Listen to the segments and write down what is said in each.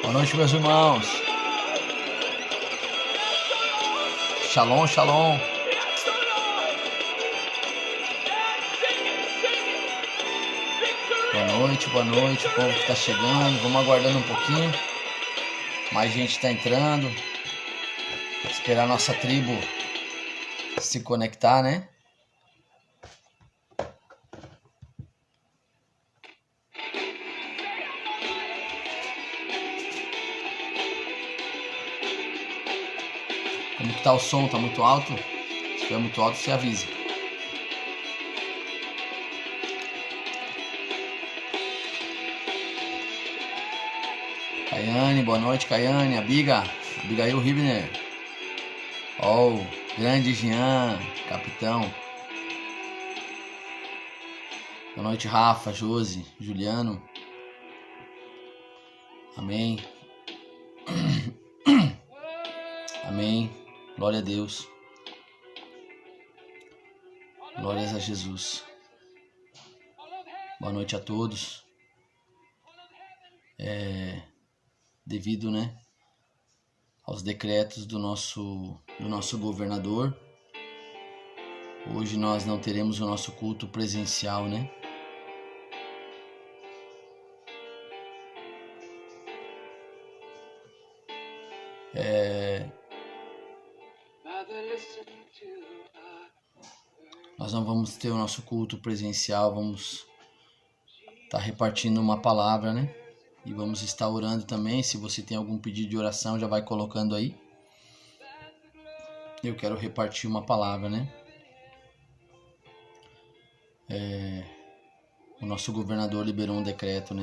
Boa noite, meus irmãos. Shalom, shalom. Boa noite, o povo que tá chegando. Vamos aguardando um pouquinho. Mais gente tá entrando. Esperar a nossa tribo se conectar, né? Como que tá o som? Tá muito alto? Se estiver muito alto, você avisa. Caiane, boa noite, Caiane. Abigail Ribner. Grande Jean, capitão. Boa noite, Rafa, Josi, Juliano. Amém. Amém. Glória a Deus. Glórias a Jesus. Boa noite a todos. Devido, aos decretos do nosso governador, hoje nós não teremos o nosso culto presencial, Nós não vamos ter o nosso culto presencial, vamos estar repartindo uma palavra, E vamos estar orando também. Se você tem algum pedido de oração, já vai colocando aí. Eu quero repartir uma palavra, O nosso governador liberou um decreto,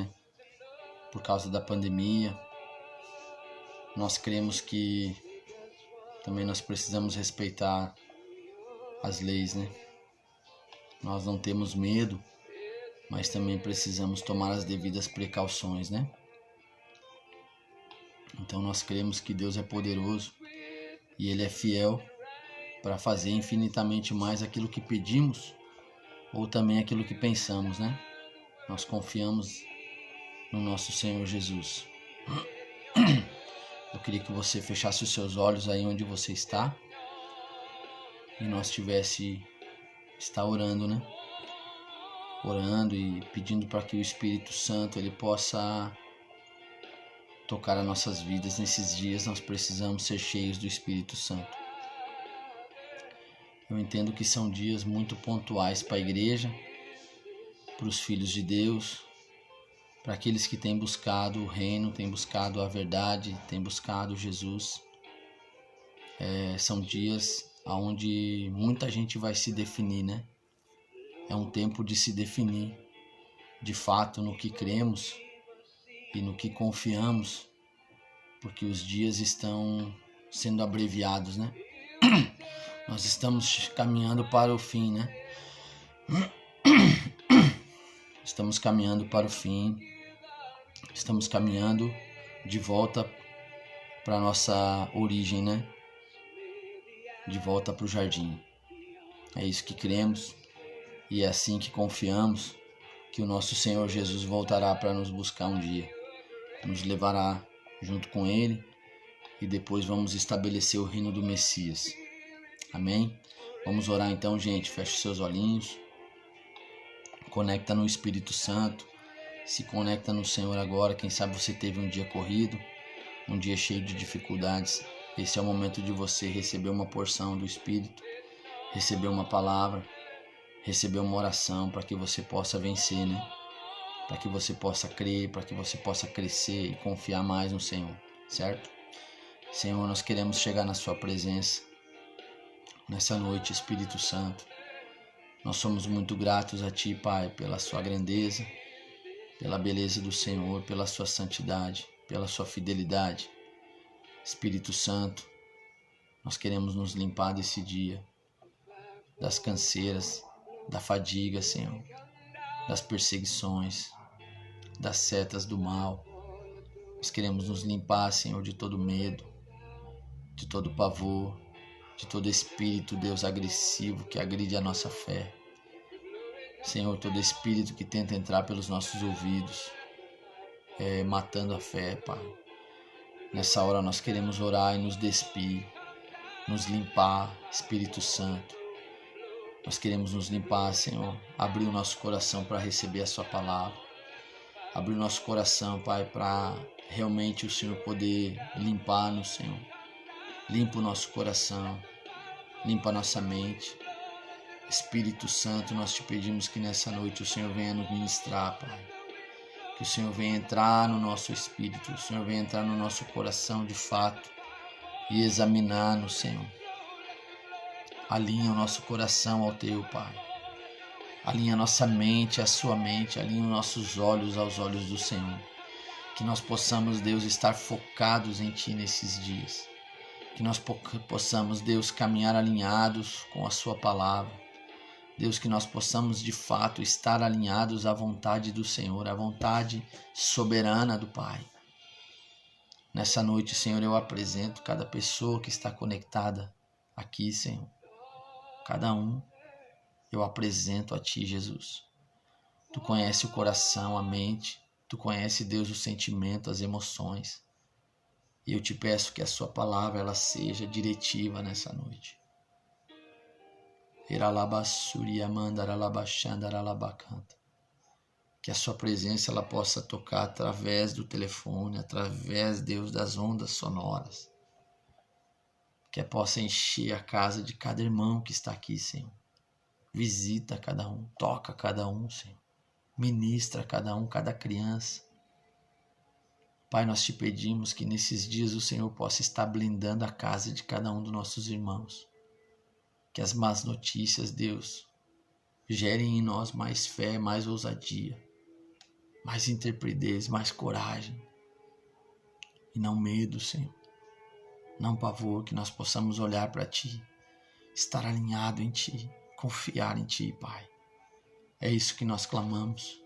Por causa da pandemia. Nós cremos que também nós precisamos respeitar as leis, Nós não temos medo, mas também precisamos tomar as devidas precauções, Então nós cremos que Deus é poderoso e Ele é fiel para fazer infinitamente mais aquilo que pedimos ou também aquilo que pensamos, Nós confiamos no nosso Senhor Jesus. Eu queria que você fechasse os seus olhos aí onde você está e nós está orando, Orando e pedindo para que o Espírito Santo ele possa tocar as nossas vidas. Nesses dias nós precisamos ser cheios do Espírito Santo. Eu entendo que são dias muito pontuais para a igreja, para os filhos de Deus, para aqueles que têm buscado o reino, têm buscado a verdade, têm buscado Jesus. São dias onde muita gente vai se definir, É um tempo de se definir, de fato, no que cremos e no que confiamos, porque os dias estão sendo abreviados, Nós estamos caminhando para o fim, Estamos caminhando para o fim. Estamos caminhando de volta para a nossa origem, né? De volta para o jardim. É isso que cremos e é assim que confiamos que o nosso Senhor Jesus voltará para nos buscar um dia. Nos levará junto com Ele e depois vamos estabelecer o reino do Messias. Amém? Vamos orar então, gente. Feche seus olhinhos. Conecta no Espírito Santo. Se conecta no Senhor agora. Quem sabe você teve um dia corrido, um dia cheio de dificuldades. Esse é o momento de você receber uma porção do Espírito, receber uma palavra, receber uma oração para que você possa vencer, né? Para que você possa crer, para que você possa crescer e confiar mais no Senhor, certo? Senhor, nós queremos chegar na sua presença nessa noite, Espírito Santo. Nós somos muito gratos a Ti, Pai, pela sua grandeza, pela beleza do Senhor, pela sua santidade, pela sua fidelidade. Espírito Santo, nós queremos nos limpar desse dia, das canseiras, da fadiga, Senhor, das perseguições, das setas do mal. Nós queremos nos limpar, Senhor, de todo medo, de todo pavor, de todo espírito, Deus, agressivo que agride a nossa fé. Senhor, todo espírito que tenta entrar pelos nossos ouvidos, matando a fé, Pai. Nessa hora nós queremos orar e nos despir, nos limpar, Espírito Santo. Nós queremos nos limpar, Senhor, abrir o nosso coração para receber a sua palavra. Abrir o nosso coração, Pai, para realmente o Senhor poder limpar-nos, Senhor. Limpa o nosso coração, limpa a nossa mente. Espírito Santo, nós te pedimos que nessa noite o Senhor venha nos ministrar, Pai. Que o Senhor venha entrar no nosso espírito, o Senhor venha entrar no nosso coração de fato e examinar-nos, Senhor. Alinha o nosso coração ao Teu, Pai. Alinha a nossa mente à Sua mente, alinha os nossos olhos aos olhos do Senhor. Que nós possamos, Deus, estar focados em Ti nesses dias. Que nós possamos, Deus, caminhar alinhados com a Sua palavra. Deus, que nós possamos de fato estar alinhados à vontade do Senhor, à vontade soberana do Pai. Nessa noite, Senhor, eu apresento cada pessoa que está conectada aqui, Senhor. Cada um, eu apresento a Ti, Jesus. Tu conhece o coração, a mente, Tu conhece, Deus, o sentimento, as emoções. E eu te peço que a Sua palavra ela seja diretiva nessa noite. Que a Sua presença ela possa tocar através do telefone, através, Deus, das ondas sonoras. Que possa encher a casa de cada irmão que está aqui, Senhor. Visita cada um, toca cada um, Senhor. Ministra cada um, cada criança. Pai, nós te pedimos que nesses dias o Senhor possa estar blindando a casa de cada um dos nossos irmãos. Que as más notícias, Deus, gerem em nós mais fé, mais ousadia, mais intrepidez, mais coragem. E não medo, Senhor. Não pavor, que nós possamos olhar para Ti, estar alinhado em Ti, confiar em Ti, Pai. É isso que nós clamamos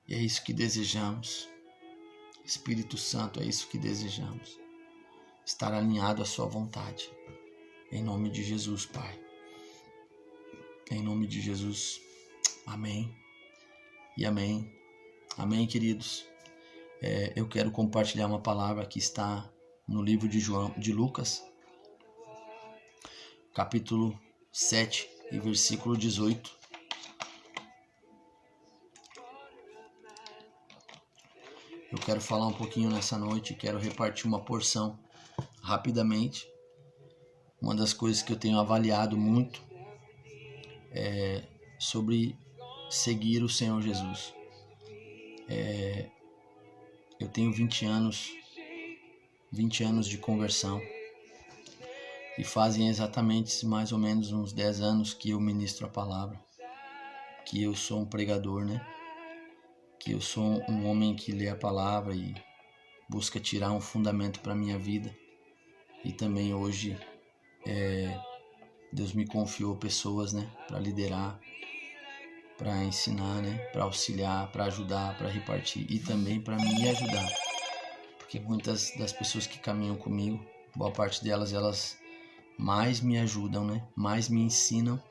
e é isso que desejamos. Espírito Santo, é isso que desejamos. Estar alinhado à Sua vontade. Em nome de Jesus, Pai. Em nome de Jesus. Amém. E amém. Amém, queridos. Eu quero compartilhar uma palavra que está no livro de Lucas, capítulo 7 e versículo 18. Eu quero falar um pouquinho nessa noite, quero repartir uma porção rapidamente. Uma das coisas que eu tenho avaliado muito é sobre seguir o Senhor Jesus. Eu tenho 20 anos de conversão e fazem exatamente mais ou menos uns 10 anos que eu ministro a palavra, que eu sou um pregador, né? Que eu sou um homem que lê a palavra e busca tirar um fundamento para a minha vida. E também hoje Deus me confiou pessoas, né, para liderar. para ensinar, né? Para auxiliar, para ajudar, para repartir e também para me ajudar. Porque muitas das pessoas que caminham comigo, boa parte delas, elas mais me ajudam, né? Mais me ensinam,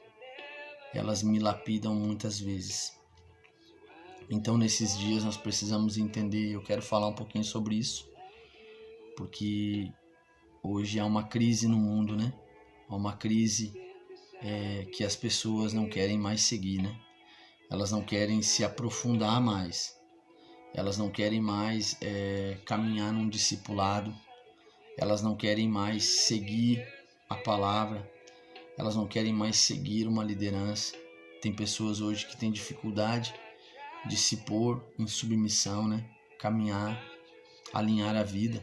elas me lapidam muitas vezes. Então, nesses dias nós precisamos entender, eu quero falar um pouquinho sobre isso, porque hoje há uma crise no mundo, né? Há uma crise que as pessoas não querem mais seguir, né? Elas não querem se aprofundar mais, elas não querem mais caminhar num discipulado, elas não querem mais seguir a palavra, elas não querem mais seguir uma liderança. Tem pessoas hoje que têm dificuldade de se pôr em submissão, né? Caminhar, alinhar a vida,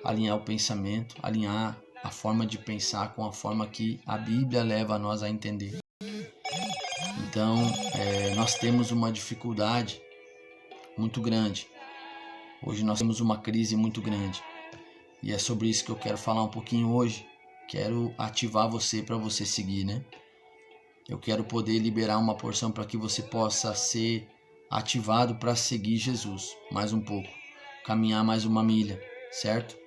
alinhar o pensamento, alinhar a forma de pensar com a forma que a Bíblia leva a nós a entender. Então, nós temos uma dificuldade muito grande. Hoje nós temos uma crise muito grande. E é sobre isso que eu quero falar um pouquinho hoje. Quero ativar você para você seguir, né? Eu quero poder liberar uma porção para que você possa ser ativado para seguir Jesus mais um pouco, caminhar mais uma milha, certo?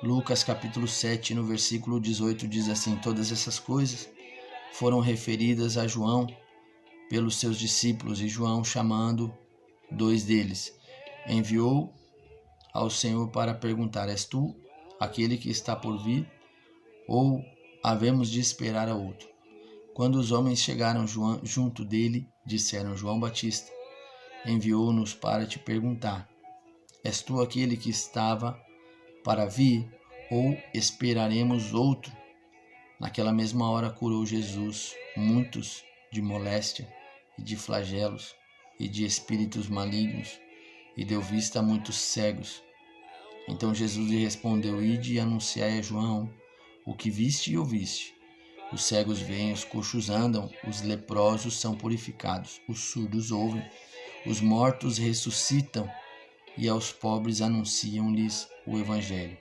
Lucas capítulo 7, no versículo 18 diz assim: todas essas coisas foram referidas a João pelos seus discípulos, e João, chamando 2 deles, enviou ao Senhor para perguntar: és tu aquele que está por vir, ou havemos de esperar a outro? Quando os homens chegaram junto dele, disseram: João Batista enviou-nos para te perguntar: és tu aquele que estava para vir, ou esperaremos outro? Naquela mesma hora curou Jesus muitos de moléstia e de flagelos e de espíritos malignos, e deu vista a muitos cegos. Então Jesus lhe respondeu: ide e anunciai a João o que viste e ouviste. Os cegos veem, os coxos andam, os leprosos são purificados, os surdos ouvem, os mortos ressuscitam, e aos pobres anunciam-lhes o Evangelho.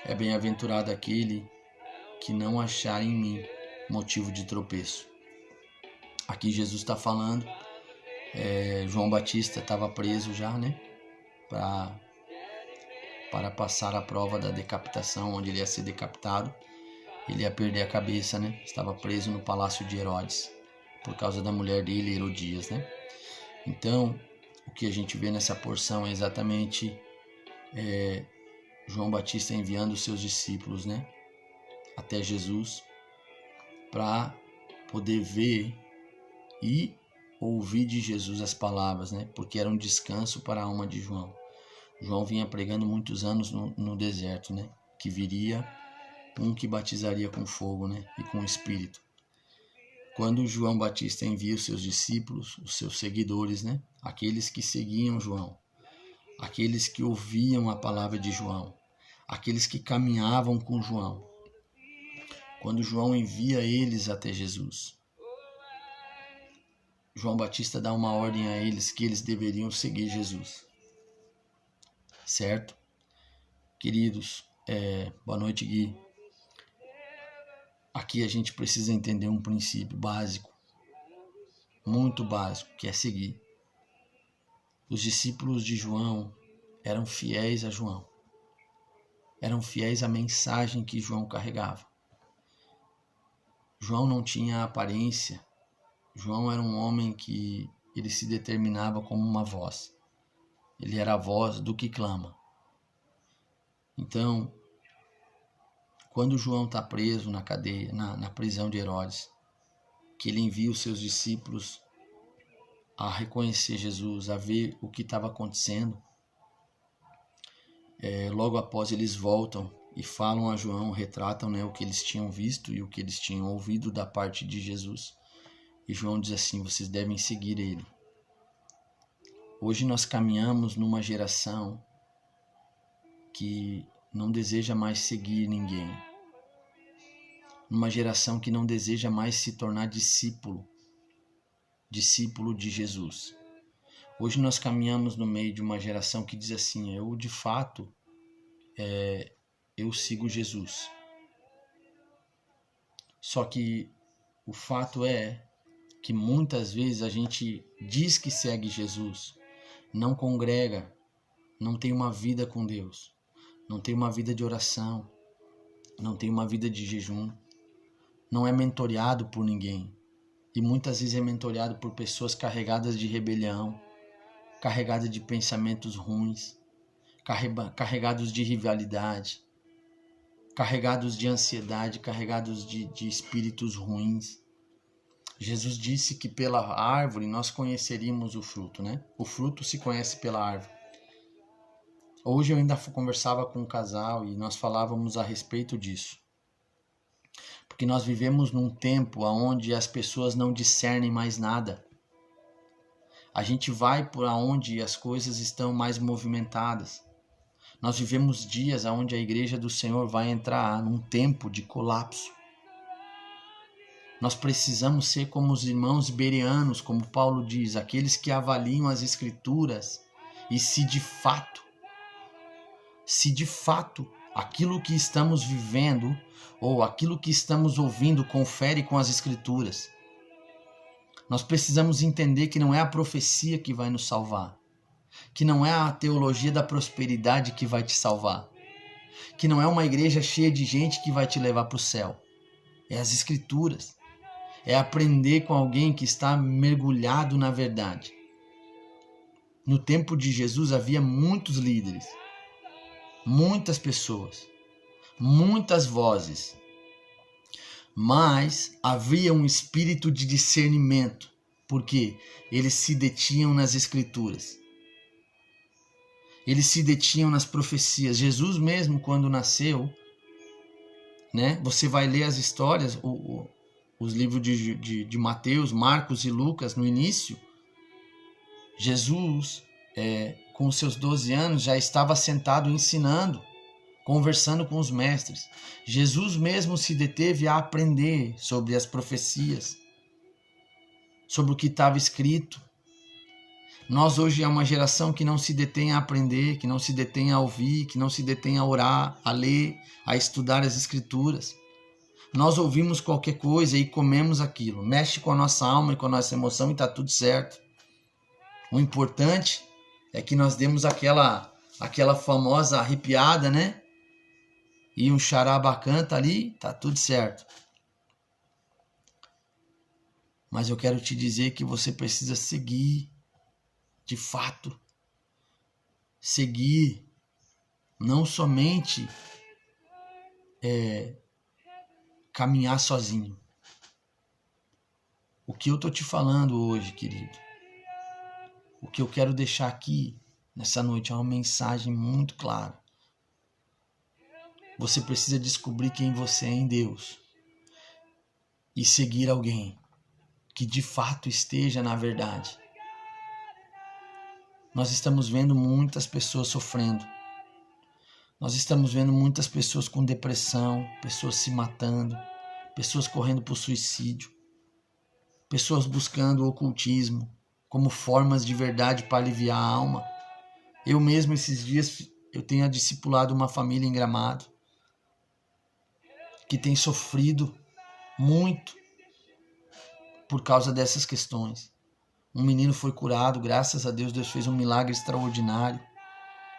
É bem-aventurado aquele que não achar em mim motivo de tropeço. Aqui Jesus está falando, João Batista estava preso já, né? Para passar a prova da decapitação, onde ele ia ser decapitado. Ele ia perder a cabeça, né? Estava preso no palácio de Herodes, por causa da mulher dele, Herodias, né? Então, o que a gente vê nessa porção é exatamente João Batista enviando os seus discípulos, né? Até Jesus, para poder ver e ouvir de Jesus as palavras, né? Porque era um descanso para a alma de João. João vinha pregando muitos anos no deserto, né? Que viria um que batizaria com fogo, né? E com o Espírito. Quando João Batista envia os seus discípulos, os seus seguidores, né? Aqueles que seguiam João, aqueles que ouviam a palavra de João, aqueles que caminhavam com João. Quando João envia eles até Jesus, João Batista dá uma ordem a eles que eles deveriam seguir Jesus. Certo? Queridos, boa noite, Gui. Aqui a gente precisa entender um princípio básico, muito básico, que é seguir. Os discípulos de João eram fiéis a João. Eram fiéis à mensagem que João carregava. João não tinha aparência. João era um homem que ele se determinava como uma voz. Ele era a voz do que clama. Então, quando João está preso na cadeia, na prisão de Herodes, que ele envia os seus discípulos a reconhecer Jesus, a ver o que estava acontecendo, logo após eles voltam e falam a João, retratam, né, o que eles tinham visto e o que eles tinham ouvido da parte de Jesus. E João diz assim: vocês devem seguir ele. Hoje nós caminhamos numa geração que não deseja mais seguir ninguém. Numa geração que não deseja mais se tornar discípulo de Jesus. Hoje nós caminhamos no meio de uma geração que diz assim: eu de fato, eu sigo Jesus. Só que o fato é que muitas vezes a gente diz que segue Jesus, não congrega, não tem uma vida com Deus, não tem uma vida de oração, não tem uma vida de jejum, não é mentoreado por ninguém. E muitas vezes é mentoreado por pessoas carregadas de rebelião, carregadas de pensamentos ruins, carregados de rivalidade, carregados de ansiedade, carregados de espíritos ruins. Jesus disse que pela árvore nós conheceríamos o fruto, né? O fruto se conhece pela árvore. Hoje eu ainda conversava com um casal e nós falávamos a respeito disso. Porque nós vivemos num tempo onde as pessoas não discernem mais nada. A gente vai por onde as coisas estão mais movimentadas. Nós vivemos dias onde a igreja do Senhor vai entrar num tempo de colapso. Nós precisamos ser como os irmãos bereanos, como Paulo diz, aqueles que avaliam as escrituras e se de fato aquilo que estamos vivendo ou aquilo que estamos ouvindo confere com as escrituras. Nós precisamos entender que não é a profecia que vai nos salvar, que não é a teologia da prosperidade que vai te salvar, que não é uma igreja cheia de gente que vai te levar para o céu. É as escrituras. É aprender com alguém que está mergulhado na verdade. No tempo de Jesus havia muitos líderes, muitas pessoas, muitas vozes, mas havia um espírito de discernimento, porque eles se detinham nas escrituras, eles se detinham nas profecias. Jesus mesmo, quando nasceu, né, você vai ler as histórias, os livros de Mateus, Marcos e Lucas, no início, Jesus, com seus 12 anos, já estava sentado ensinando, conversando com os mestres. Jesus mesmo se deteve a aprender sobre as profecias, sobre o que estava escrito. Nós hoje é uma geração que não se detém a aprender, que não se detém a ouvir, que não se detém a orar, a ler, a estudar as escrituras. Nós ouvimos qualquer coisa e comemos aquilo. Mexe com a nossa alma e com a nossa emoção e está tudo certo. O importante é que nós demos aquela famosa arrepiada, né? E um xará canta ali, tá tudo certo. Mas eu quero te dizer que você precisa seguir, de fato. Seguir, não somente caminhar sozinho. O que eu tô te falando hoje, querido, o que eu quero deixar aqui nessa noite é uma mensagem muito clara. Você precisa descobrir quem você é em Deus e seguir alguém que de fato esteja na verdade. Nós estamos vendo muitas pessoas sofrendo. Nós estamos vendo muitas pessoas com depressão, pessoas se matando, pessoas correndo por suicídio, pessoas buscando o ocultismo como formas de verdade para aliviar a alma. Eu mesmo, esses dias, eu tenho discipulado uma família em Gramado que tem sofrido muito por causa dessas questões. Um menino foi curado, graças a Deus, Deus fez um milagre extraordinário.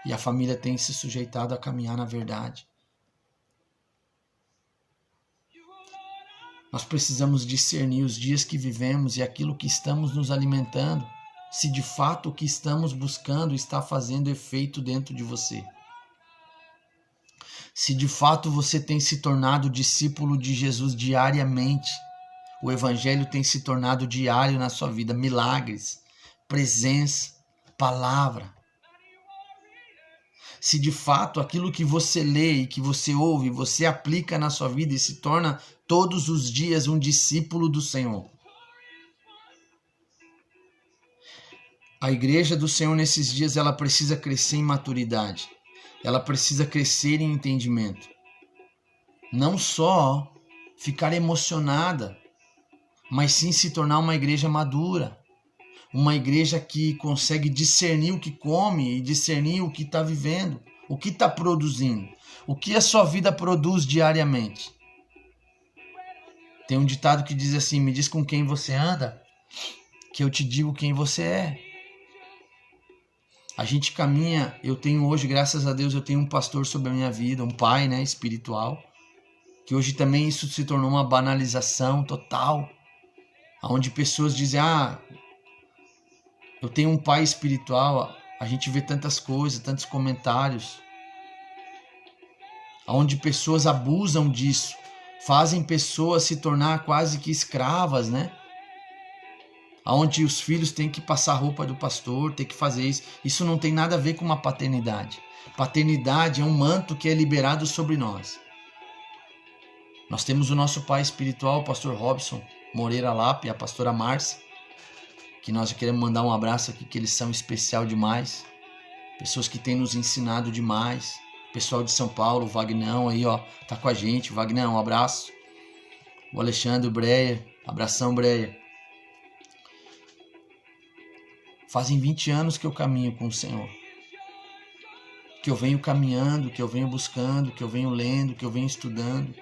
E a família tem se sujeitado a caminhar na verdade. Nós precisamos discernir os dias que vivemos e aquilo que estamos nos alimentando, se de fato o que estamos buscando está fazendo efeito dentro de você. Se de fato você tem se tornado discípulo de Jesus diariamente, o evangelho tem se tornado diário na sua vida, milagres, presença, palavra. Se de fato aquilo que você lê e que você ouve, você aplica na sua vida e se torna todos os dias um discípulo do Senhor. A igreja do Senhor nesses dias, ela precisa crescer em maturidade. Ela precisa crescer em entendimento. Não só ficar emocionada, mas sim se tornar uma igreja madura. Uma igreja que consegue discernir o que come e discernir o que está vivendo, o que está produzindo, o que a sua vida produz diariamente. Tem um ditado que diz assim: me diz com quem você anda que eu te digo quem você é. A gente caminha, eu tenho hoje, graças a Deus, eu tenho um pastor sobre a minha vida, um pai, né, espiritual, que hoje também isso se tornou uma banalização total, onde pessoas dizem, eu tenho um pai espiritual, a gente vê tantas coisas, tantos comentários, onde pessoas abusam disso, fazem pessoas se tornar quase que escravas, né? Onde os filhos têm que passar a roupa do pastor, tem que fazer isso. Isso não tem nada a ver com uma paternidade. Paternidade é um manto que é liberado sobre nós. Nós temos o nosso pai espiritual, o pastor Robson Moreira Lapp e a pastora Márcia, que nós queremos mandar um abraço aqui, que eles são especial demais. Pessoas que têm nos ensinado demais. Pessoal de São Paulo, o Vagnão aí, ó, tá com a gente. Vagnão, um abraço. O Alexandre, o Breyer, abração, Breyer. Fazem 20 anos que eu caminho com o Senhor. Que eu venho caminhando, que eu venho buscando, que eu venho lendo, que eu venho estudando.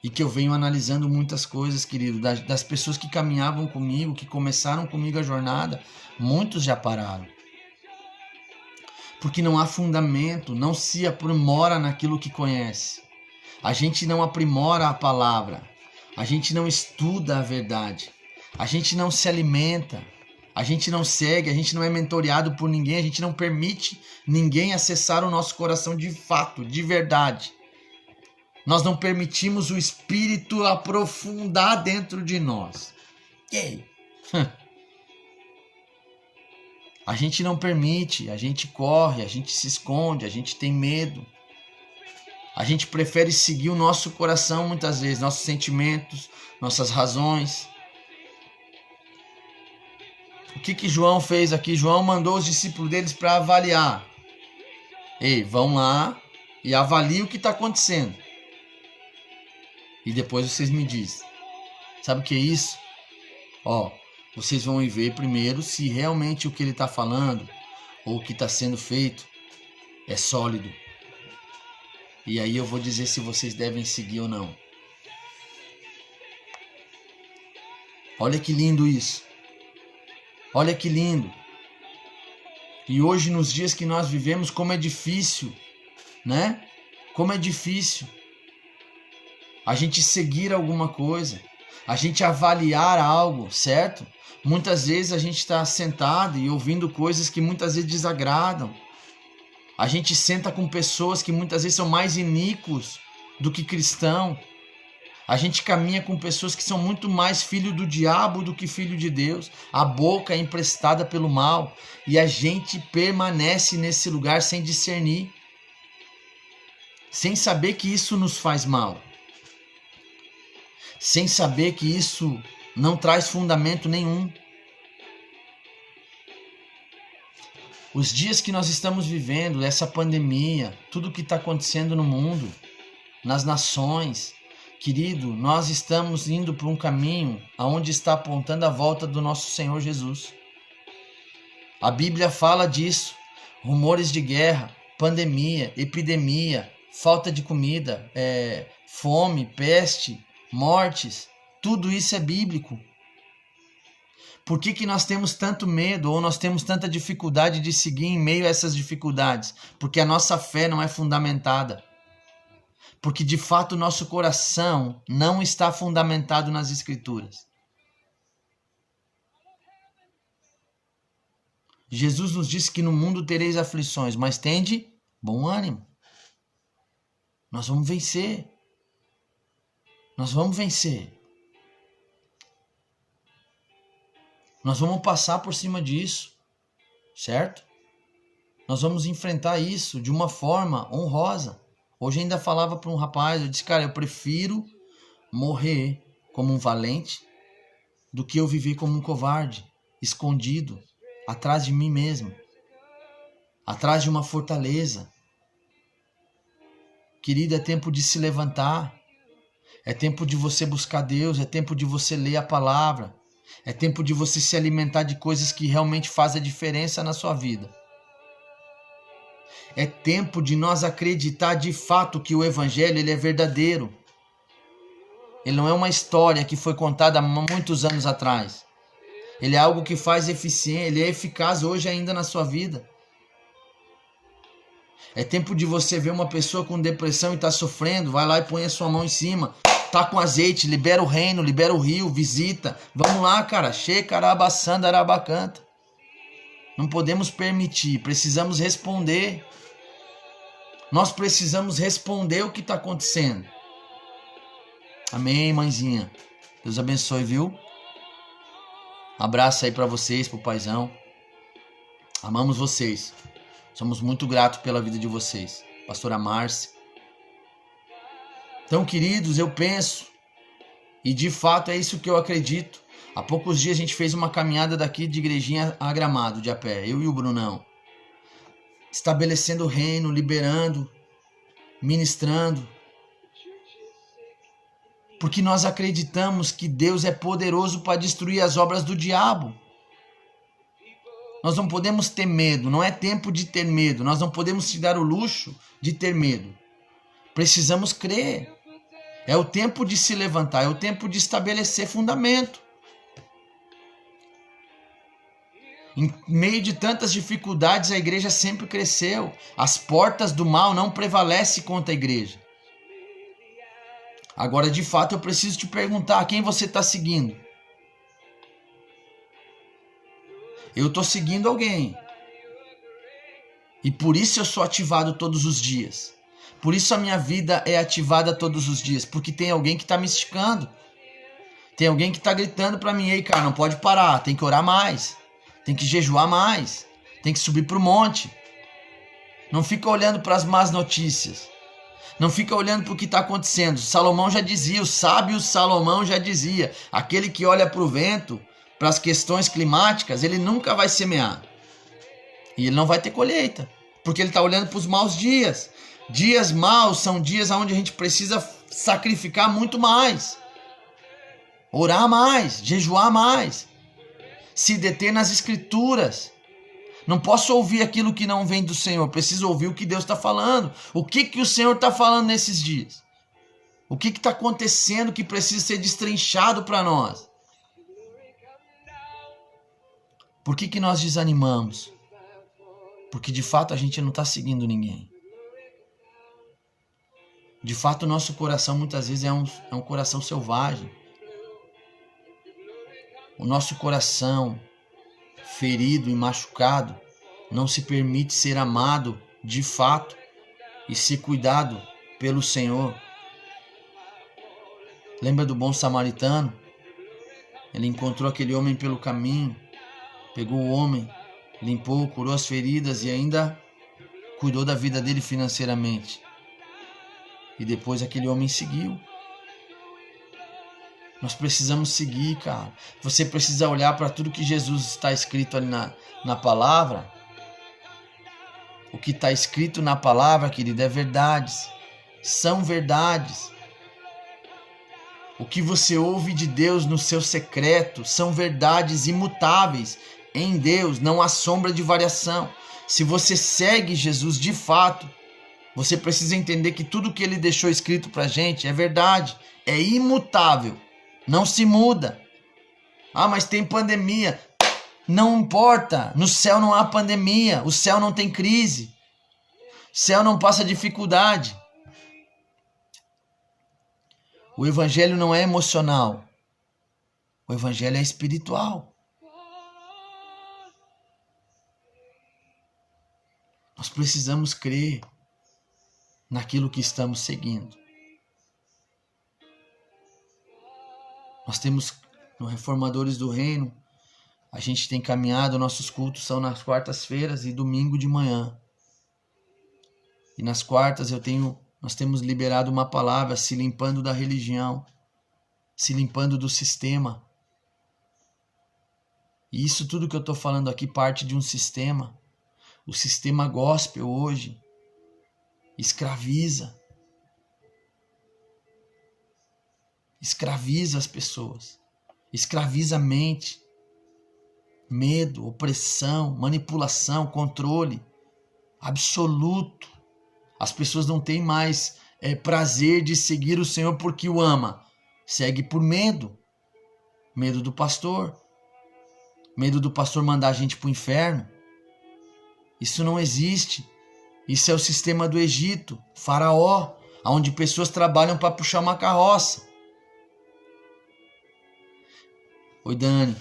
E que eu venho analisando muitas coisas, querido. Das pessoas que caminhavam comigo, que começaram comigo a jornada, muitos já pararam. Porque não há fundamento, não se aprimora naquilo que conhece. A gente não aprimora a palavra. A gente não estuda a verdade. A gente não se alimenta, a gente não segue, a gente não é mentoreado por ninguém, a gente não permite ninguém acessar o nosso coração de fato, de verdade. Nós não permitimos o Espírito aprofundar dentro de nós. Ei. A gente não permite, a gente corre, a gente se esconde, a gente tem medo. A gente prefere seguir o nosso coração muitas vezes, nossos sentimentos, nossas razões. O que João fez aqui? João mandou os discípulos deles para avaliar. Ei, vão lá e avaliem o que está acontecendo. E depois vocês me dizem. Sabe o que é isso? Vocês vão ver primeiro se realmente o que ele está falando ou o que está sendo feito é sólido. E aí eu vou dizer se vocês devem seguir ou não. Olha que lindo isso. Olha que lindo. E hoje, nos dias que nós vivemos, como é difícil, né? Como é difícil a gente seguir alguma coisa, a gente avaliar algo, certo? Muitas vezes a gente está sentado e ouvindo coisas que muitas vezes desagradam. A gente senta com pessoas que muitas vezes são mais iníquos do que cristão. A gente caminha com pessoas que são muito mais filho do diabo do que filho de Deus. A boca é emprestada pelo mal e a gente permanece nesse lugar sem discernir, sem saber que isso nos faz mal, sem saber que isso não traz fundamento nenhum. Os dias que nós estamos vivendo, essa pandemia, tudo que está acontecendo no mundo, nas nações, querido, nós estamos indo por um caminho aonde está apontando a volta do nosso Senhor Jesus. A Bíblia fala disso. Rumores de guerra, pandemia, epidemia, falta de comida, fome, peste, mortes, tudo isso é bíblico. Por que nós temos tanto medo ou nós temos tanta dificuldade de seguir em meio a essas dificuldades? Porque a nossa fé não é fundamentada. Porque de fato o nosso coração não está fundamentado nas Escrituras. Jesus nos disse que no mundo tereis aflições, mas tende bom ânimo. Nós vamos vencer. Nós vamos vencer. Nós vamos passar por cima disso, certo? Nós vamos enfrentar isso de uma forma honrosa. Hoje ainda falava para um rapaz, eu disse, cara, eu prefiro morrer como um valente do que eu viver como um covarde, escondido, atrás de mim mesmo, atrás de uma fortaleza. Querido, é tempo de se levantar, é tempo de você buscar Deus, é tempo de você ler a palavra, é tempo de você se alimentar de coisas que realmente fazem a diferença na sua vida. É tempo de nós acreditar de fato que o Evangelho ele é verdadeiro. Ele não é uma história que foi contada há muitos anos atrás. Ele é algo que faz eficiente, ele é eficaz hoje ainda na sua vida. É tempo de você ver uma pessoa com depressão e está sofrendo, vai lá e põe a sua mão em cima, tá com azeite, libera o reino, libera o rio, visita. Vamos lá, cara, xecarabaçanda, arabacanta. Não podemos permitir, precisamos responder. Nós precisamos responder o que está acontecendo. Amém, mãezinha. Deus abençoe, viu? Abraço aí para vocês, pro paizão. Amamos vocês. Somos muito gratos pela vida de vocês. Pastora Márcia. Então, queridos, eu penso, e de fato é isso que eu acredito. Há poucos dias a gente fez uma caminhada daqui de Igrejinha a Gramado, de a pé, eu e o Brunão. Estabelecendo o reino, liberando, ministrando. Porque nós acreditamos que Deus é poderoso para destruir as obras do diabo. Nós não podemos ter medo, não é tempo de ter medo. Nós não podemos se dar o luxo de ter medo. Precisamos crer. É o tempo de se levantar, é o tempo de estabelecer fundamento. Em meio de tantas dificuldades, a igreja sempre cresceu. As portas do mal não prevalecem contra a igreja. Agora, de fato, eu preciso te perguntar, quem você está seguindo? Eu estou seguindo alguém. E por isso eu sou ativado todos os dias. Por isso a minha vida é ativada todos os dias. Porque tem alguém que está me esticando. Tem alguém que está gritando para mim, ei, cara, não pode parar, tem que orar mais. Tem que jejuar mais. Tem que subir para o monte. Não fica olhando para as más notícias. Não fica olhando para o que está acontecendo. Salomão já dizia, o sábio Salomão já dizia, aquele que olha para o vento, para as questões climáticas, ele nunca vai semear. E ele não vai ter colheita. Porque ele está olhando para os maus dias. Dias maus são dias onde a gente precisa sacrificar muito mais. Orar mais, jejuar mais. Se deter nas escrituras. Não posso ouvir aquilo que não vem do Senhor. Preciso ouvir o que Deus está falando. O que o Senhor está falando nesses dias? O que está acontecendo que precisa ser destrinchado para nós? Por que nós desanimamos? Porque de fato a gente não está seguindo ninguém. De fato o nosso coração muitas vezes é um coração selvagem. O nosso coração ferido e machucado não se permite ser amado de fato e ser cuidado pelo Senhor. Lembra do bom samaritano? Ele encontrou aquele homem pelo caminho, pegou o homem, limpou, curou as feridas e ainda cuidou da vida dele financeiramente. E depois aquele homem seguiu. Nós precisamos seguir, cara. Você precisa olhar para tudo que Jesus está escrito ali na palavra. O que está escrito na palavra, querido, é verdades. São verdades. O que você ouve de Deus no seu secreto são verdades imutáveis. Em Deus não há sombra de variação. Se você segue Jesus de fato, você precisa entender que tudo que ele deixou escrito para a gente é verdade. É imutável. Não se muda. Ah, mas tem pandemia. Não importa. No céu não há pandemia. O céu não tem crise. O céu não passa dificuldade. O evangelho não é emocional. O evangelho é espiritual. Nós precisamos crer naquilo que estamos seguindo. Nós temos no Reformadores do Reino, a gente tem caminhado, nossos cultos são nas quartas-feiras e domingo de manhã. E nas quartas nós temos liberado uma palavra, se limpando da religião, se limpando do sistema. E isso tudo que eu estou falando aqui parte de um sistema. O sistema gospel hoje escraviza. Escraviza as pessoas, escraviza a mente, medo, opressão, manipulação, controle absoluto. As pessoas não têm mais prazer de seguir o Senhor porque o ama. Segue por medo. Medo do pastor. Medo do pastor mandar a gente para o inferno. Isso não existe. Isso é o sistema do Egito, Faraó, onde pessoas trabalham para puxar uma carroça. Oi, Dani,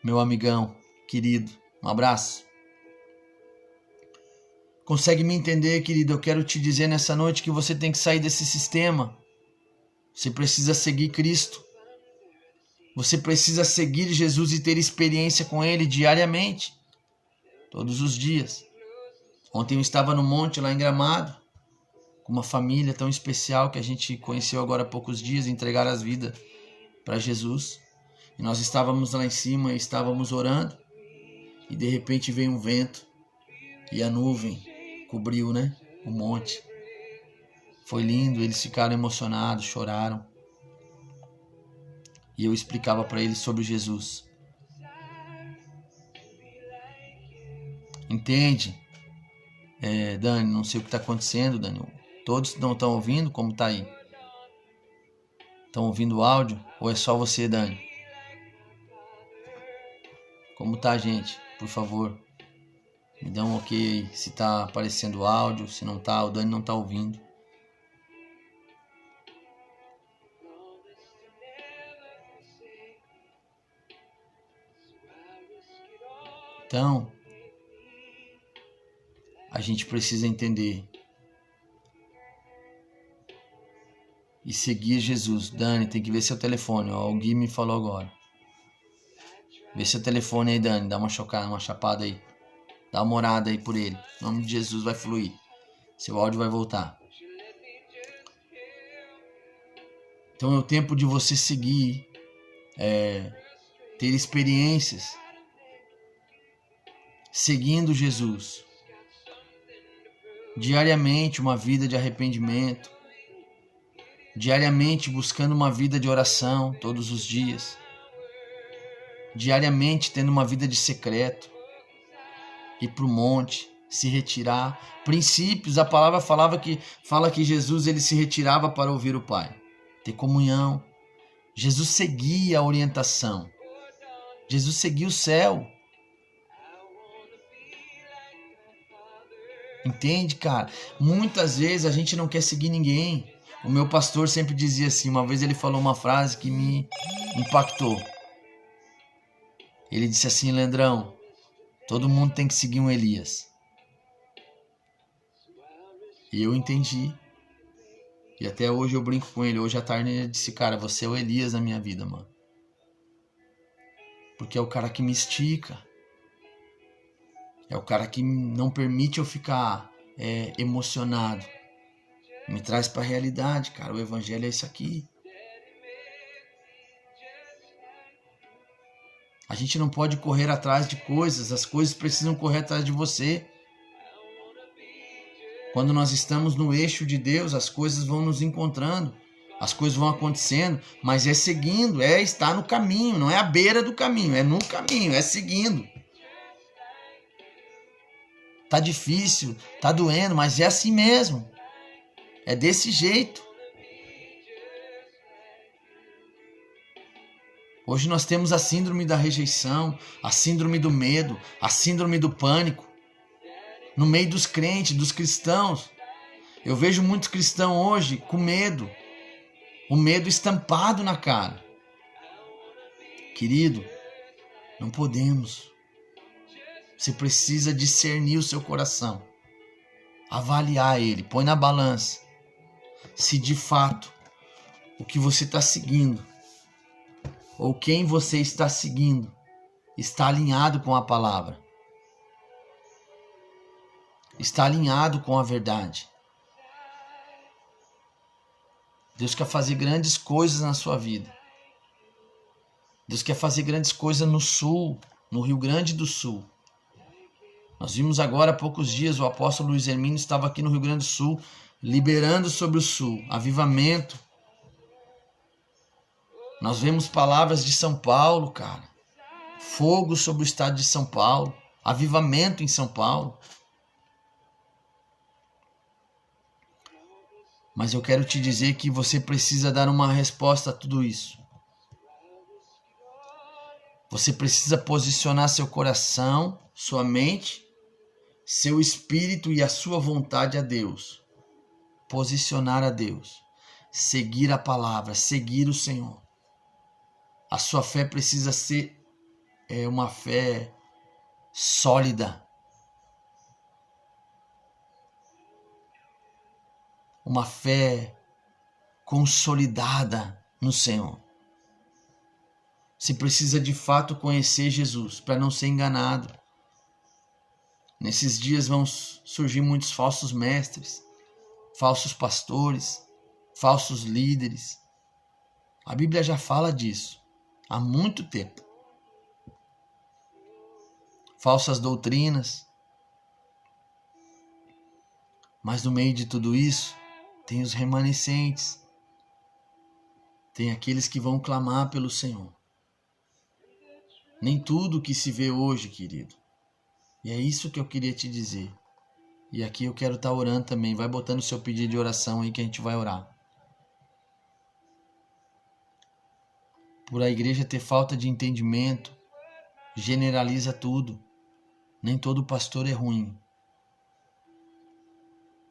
meu amigão, querido, um abraço. Consegue me entender, querido? Eu quero te dizer nessa noite que você tem que sair desse sistema. Você precisa seguir Cristo. Você precisa seguir Jesus e ter experiência com Ele diariamente, todos os dias. Ontem eu estava no monte lá em Gramado, com uma família tão especial que a gente conheceu agora há poucos dias, entregaram as vidas para Jesus. E nós estávamos lá em cima e estávamos orando. E de repente veio um vento e a nuvem cobriu, o monte. Foi lindo, eles ficaram emocionados, choraram. E eu explicava para eles sobre Jesus. Entende? Dani, não sei o que está acontecendo, Dani. Todos não estão ouvindo? Como está aí? Estão ouvindo o áudio? Ou é só você, Dani? Como tá, gente? Por favor, me dá um ok aí. Se tá aparecendo o áudio, se não tá, o Dani não tá ouvindo. Então, a gente precisa entender e seguir Jesus. Dani, tem que ver seu telefone. Ó, o Gui me falou agora. Vê seu telefone aí, Dani. Dá uma chapada aí. Dá uma orada aí por ele. Em nome de Jesus vai fluir. Seu áudio vai voltar. Então é o tempo de você seguir, ter experiências, seguindo Jesus. Diariamente uma vida de arrependimento. Diariamente buscando uma vida de oração todos os dias. Diariamente tendo uma vida de secreto. Ir para o monte, se retirar. Princípios, a palavra fala que Jesus ele se retirava para ouvir o Pai. Ter comunhão. Jesus seguia a orientação. Jesus seguia o céu. Entende, cara? Muitas vezes a gente não quer seguir ninguém. O meu pastor sempre dizia assim, uma vez ele falou uma frase que me impactou. Ele disse assim, Leandrão, todo mundo tem que seguir um Elias. E eu entendi. E até hoje eu brinco com ele. Hoje à tarde ele disse, cara, você é o Elias na minha vida, mano. Porque é o cara que me estica. É o cara que não permite eu ficar emocionado. Me traz para a realidade, cara. O evangelho é isso aqui. A gente não pode correr atrás de coisas. As coisas precisam correr atrás de você. Quando nós estamos no eixo de Deus, as coisas vão nos encontrando. As coisas vão acontecendo. Mas é seguindo, estar no caminho. Não é à beira do caminho, é no caminho, é seguindo. Tá difícil, tá doendo, mas é assim mesmo. É desse jeito. Hoje nós temos a síndrome da rejeição, a síndrome do medo, a síndrome do pânico. No meio dos crentes, dos cristãos. Eu vejo muitos cristãos hoje com medo. O medo estampado na cara. Querido, não podemos. Você precisa discernir o seu coração. Avaliar ele, põe na balança. Se de fato o que você está seguindo ou quem você está seguindo está alinhado com a palavra. Está alinhado com a verdade. Deus quer fazer grandes coisas na sua vida. Deus quer fazer grandes coisas no sul, no Rio Grande do Sul. Nós vimos agora há poucos dias, o apóstolo Luiz Hermínio estava aqui no Rio Grande do Sul, liberando sobre o sul, avivamento. Nós vemos palavras de São Paulo, cara. Fogo sobre o estado de São Paulo, avivamento em São Paulo. Mas eu quero te dizer que você precisa dar uma resposta a tudo isso. Você precisa posicionar seu coração, sua mente, seu espírito e a sua vontade a Deus. Posicionar a Deus. Seguir a palavra, seguir o Senhor. A sua fé precisa ser uma fé sólida. Uma fé consolidada no Senhor. Você precisa de fato conhecer Jesus para não ser enganado. Nesses dias vão surgir muitos falsos mestres, falsos pastores, falsos líderes. A Bíblia já fala disso há muito tempo. Falsas doutrinas. Mas no meio de tudo isso, tem os remanescentes. Tem aqueles que vão clamar pelo Senhor. Nem tudo que se vê hoje, querido. E é isso que eu queria te dizer. E aqui eu quero estar orando também. Vai botando o seu pedido de oração aí que a gente vai orar. Por a igreja ter falta de entendimento, generaliza tudo. Nem todo pastor é ruim.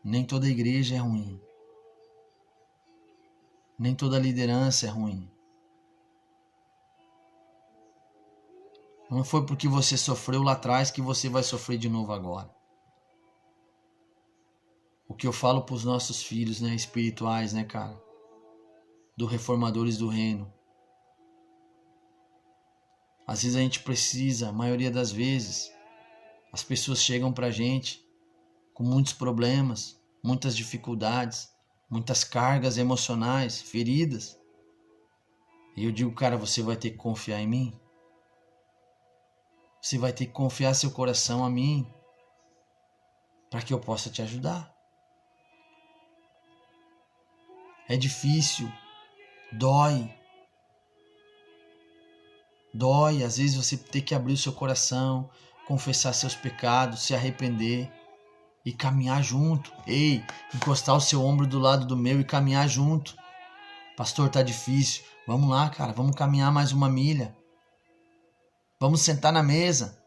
Nem toda igreja é ruim. Nem toda liderança é ruim. Não foi porque você sofreu lá atrás que você vai sofrer de novo agora. O que eu falo para os nossos filhos, né, espirituais, né, cara? Do Reformadores do Reino. Às vezes a gente precisa, a maioria das vezes, as pessoas chegam pra gente com muitos problemas, muitas dificuldades, muitas cargas emocionais, feridas. E eu digo, cara, você vai ter que confiar em mim. Você vai ter que confiar seu coração a mim para que eu possa te ajudar. É difícil, dói. Dói, às vezes você tem que abrir o seu coração, confessar seus pecados, se arrepender e caminhar junto. Ei, encostar o seu ombro do lado do meu e caminhar junto. Pastor, tá difícil. Vamos lá, cara, vamos caminhar mais uma milha. Vamos sentar na mesa.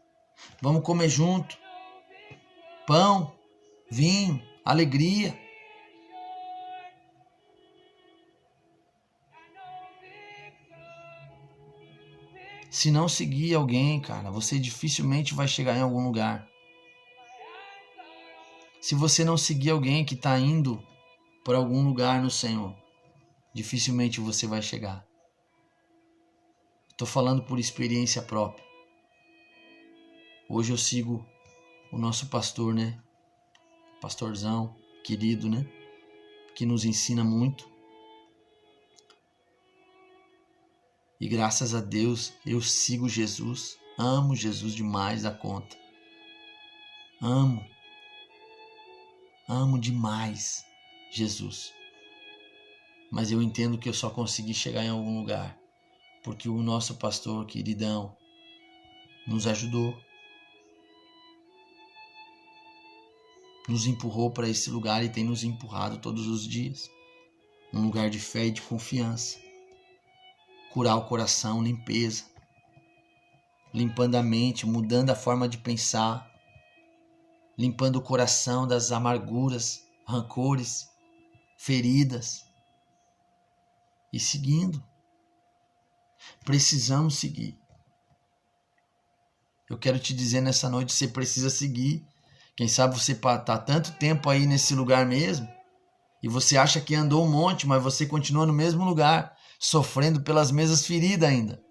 Vamos comer junto. Pão, vinho, alegria. Se não seguir alguém, cara, você dificilmente vai chegar em algum lugar. Se você não seguir alguém que está indo para algum lugar no Senhor, dificilmente você vai chegar. Estou falando por experiência própria. Hoje eu sigo o nosso pastor, né? Pastorzão, querido, né? Que nos ensina muito. E graças a Deus eu sigo Jesus. Amo Jesus demais da conta. Amo demais Jesus. Mas eu entendo que eu só consegui chegar em algum lugar porque o nosso pastor queridão nos ajudou. Nos empurrou para esse lugar e tem nos empurrado todos os dias. Um lugar de fé e de confiança. Curar o coração, limpeza. Limpando a mente, mudando a forma de pensar. Limpando o coração das amarguras, rancores, feridas. E seguindo. Precisamos seguir. Eu quero te dizer nessa noite, você precisa seguir. Quem sabe você está tanto tempo aí nesse lugar mesmo e você acha que andou um monte, mas você continua no mesmo lugar, sofrendo pelas mesmas feridas ainda.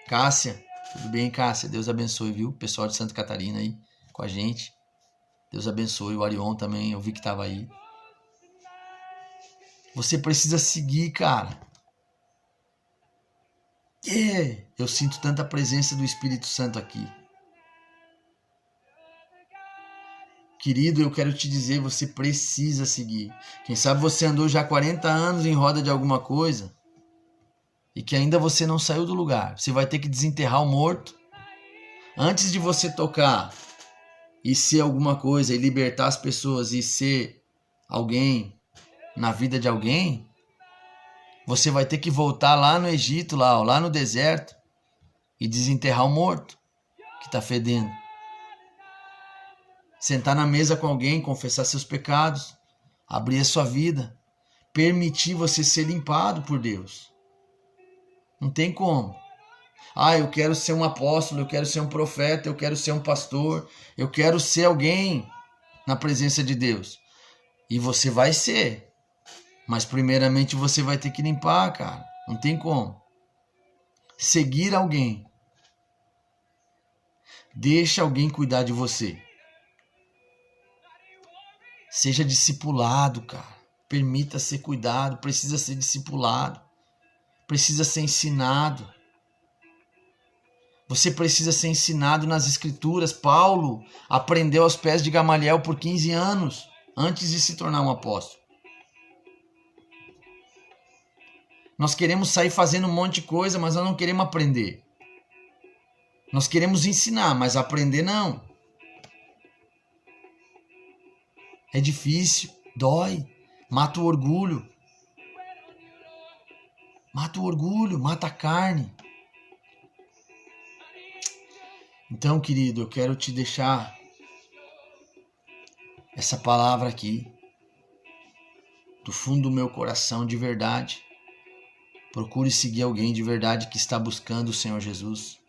Cássia, tudo bem, Cássia? Deus abençoe, viu? O pessoal de Santa Catarina aí com a gente. Deus abençoe. O Arion também, eu vi que estava aí. Você precisa seguir, cara. Eu sinto tanta presença do Espírito Santo aqui. Querido, eu quero te dizer, você precisa seguir. Quem sabe você andou já 40 anos em roda de alguma coisa e que ainda você não saiu do lugar. Você vai ter que desenterrar o morto. Antes de você tocar e ser alguma coisa e libertar as pessoas e ser alguém na vida de alguém, você vai ter que voltar lá no Egito, lá no deserto, e desenterrar o morto que está fedendo. Sentar na mesa com alguém, confessar seus pecados, abrir a sua vida, permitir você ser limpado por Deus. Não tem como. Eu quero ser um apóstolo, eu quero ser um profeta, eu quero ser um pastor, eu quero ser alguém na presença de Deus. E você vai ser. Mas primeiramente você vai ter que limpar, cara. Não tem como. Seguir alguém. Deixa alguém cuidar de você. Seja discipulado, cara. Permita ser cuidado. Precisa ser discipulado. Precisa ser ensinado. Você precisa ser ensinado nas Escrituras. Paulo aprendeu aos pés de Gamaliel por 15 anos antes de se tornar um apóstolo. Nós queremos sair fazendo um monte de coisa, mas nós não queremos aprender. Nós queremos ensinar, mas aprender não. É difícil, dói, mata o orgulho. Mata o orgulho, mata a carne. Então, querido, eu quero te deixar essa palavra aqui, do fundo do meu coração, de verdade. Procure seguir alguém de verdade que está buscando o Senhor Jesus.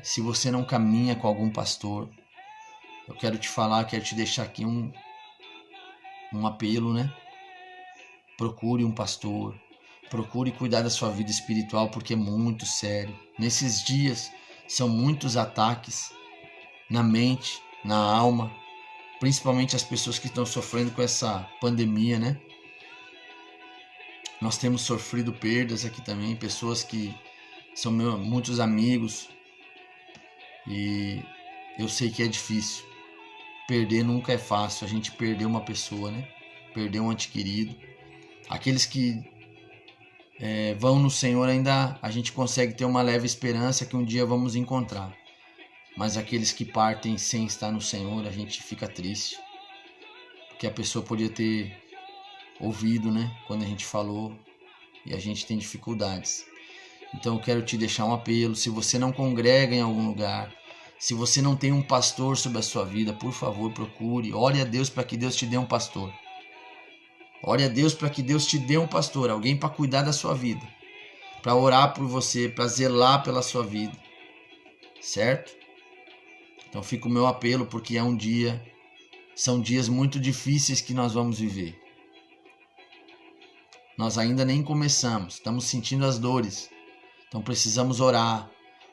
Se você não caminha com algum pastor, eu quero te falar, quero te deixar aqui um apelo, né? Procure um pastor, procure cuidar da sua vida espiritual, porque é muito sério. Nesses dias são muitos ataques na mente, na alma, principalmente as pessoas que estão sofrendo com essa pandemia, né? Nós temos sofrido perdas aqui também, pessoas que são muitos amigos, e eu sei que é difícil. Perder nunca é fácil, a gente perder uma pessoa, né? Perder um ente querido. Aqueles que vão no Senhor ainda a gente consegue ter uma leve esperança que um dia vamos encontrar. Mas aqueles que partem sem estar no Senhor, a gente fica triste. Porque a pessoa podia ter ouvido, né? Quando a gente falou, e a gente tem dificuldades. Então eu quero te deixar um apelo. Se você não congrega em algum lugar, se você não tem um pastor sobre a sua vida, por favor, procure. Ore a Deus para que Deus te dê um pastor. Ore a Deus para que Deus te dê um pastor, alguém para cuidar da sua vida, para orar por você, para zelar pela sua vida, certo? Então fica o meu apelo, porque são dias muito difíceis que nós vamos viver. Nós ainda nem começamos, estamos sentindo as dores, então precisamos orar.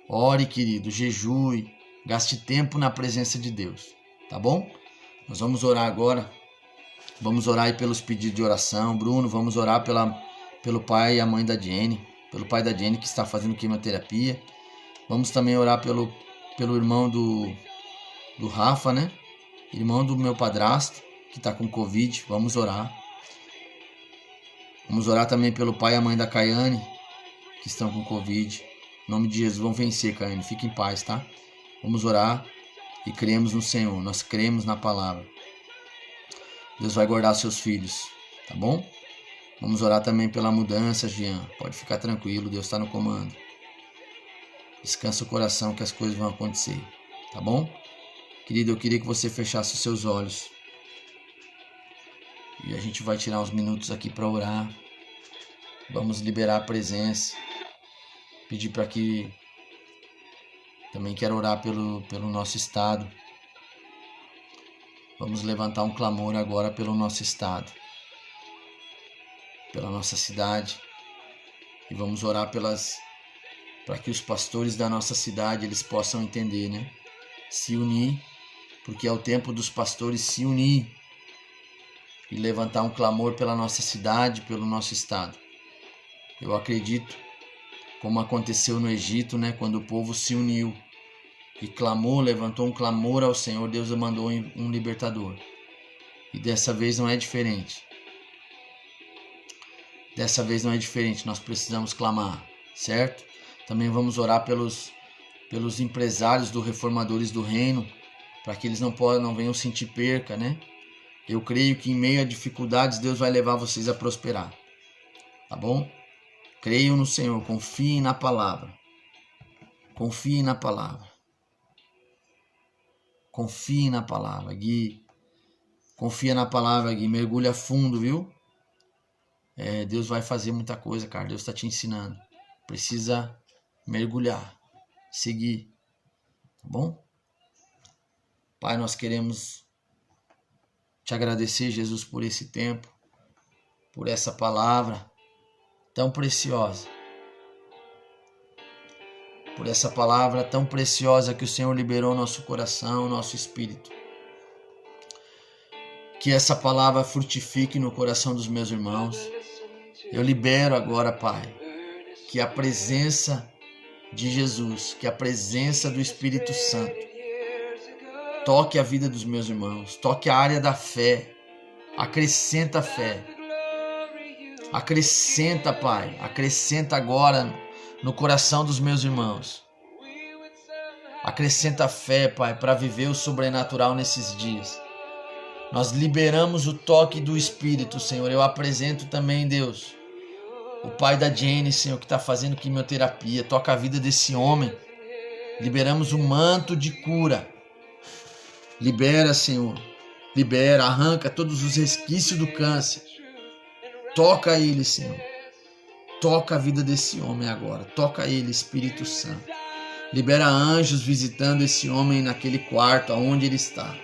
Ore, querido, jejue, gaste tempo na presença de Deus, tá bom? Nós vamos orar agora. Vamos orar aí pelos pedidos de oração. Bruno, vamos orar pelo pai e a mãe da Jenny. Pelo pai da Jenny que está fazendo quimioterapia. Vamos também orar pelo irmão do Rafa, né? Irmão do meu padrasto, que está com Covid. Vamos orar. Vamos orar também pelo pai e a mãe da Caiane, que estão com Covid. Em nome de Jesus, vão vencer, Caiane. Fique em paz, tá? Vamos orar e cremos no Senhor. Nós cremos na palavra. Deus vai guardar seus filhos, tá bom? Vamos orar também pela mudança, Jean. Pode ficar tranquilo, Deus está no comando. Descansa o coração que as coisas vão acontecer, tá bom? Querido, eu queria que você fechasse os seus olhos. E a gente vai tirar uns minutos aqui para orar. Vamos liberar a presença. Pedir para que... Também quero orar pelo nosso estado. Vamos levantar um clamor agora pelo nosso estado, pela nossa cidade, e vamos orar para que os pastores da nossa cidade eles possam entender, né? Se unir, porque é o tempo dos pastores se unir e levantar um clamor pela nossa cidade, pelo nosso estado. Eu acredito, como aconteceu no Egito, né? Quando o povo se uniu e clamou, levantou um clamor ao Senhor, Deus mandou um libertador. E dessa vez não é diferente. Dessa vez não é diferente, nós precisamos clamar, certo? Também vamos orar pelos empresários do Reformadores do Reino, para que eles não venham sentir perca, né? Eu creio que em meio a dificuldades Deus vai levar vocês a prosperar. Tá bom? Creiam no Senhor, confiem na palavra. Confiem na palavra. Confie na palavra, Gui. Confia na palavra, Gui. Mergulha fundo, viu? Deus vai fazer muita coisa, cara. Deus está te ensinando. Precisa mergulhar, seguir. Tá bom? Pai, nós queremos te agradecer, Jesus, por esse tempo, por essa palavra tão preciosa. Por essa palavra tão preciosa que o Senhor liberou no nosso coração, no nosso espírito. Que essa palavra frutifique no coração dos meus irmãos. Eu libero agora, Pai, que a presença de Jesus, que a presença do Espírito Santo toque a vida dos meus irmãos, toque a área da fé, acrescenta fé. Acrescenta, Pai, acrescenta agora no coração dos meus irmãos. Acrescenta fé, Pai, para viver o sobrenatural nesses dias. Nós liberamos o toque do Espírito, Senhor. Eu apresento também, Deus, o pai da Jenny, Senhor, que está fazendo quimioterapia. Toca a vida desse homem. Liberamos o manto de cura. Libera, Senhor. Libera, arranca todos os resquícios do câncer. Toca ele, Senhor. Toca a vida desse homem agora. Toca ele, Espírito Santo. Libera anjos visitando esse homem naquele quarto onde ele está.